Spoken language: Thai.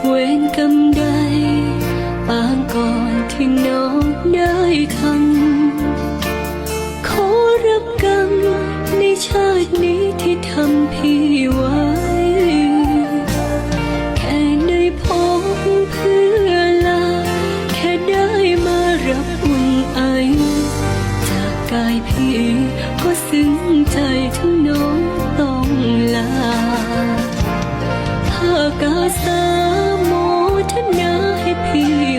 เวรกรรมใดปางก่อนที่น้องได้ทำขอรับกรรมในชาตินี้ที่ทำพี่ไว้แค่ได้พบเพื่อลาแค่ได้มารับอุ่นไอจากกายพี่ก็ซึ้งใจทั้งน้องต้องลาภาคอาสาโมทนาให้พี่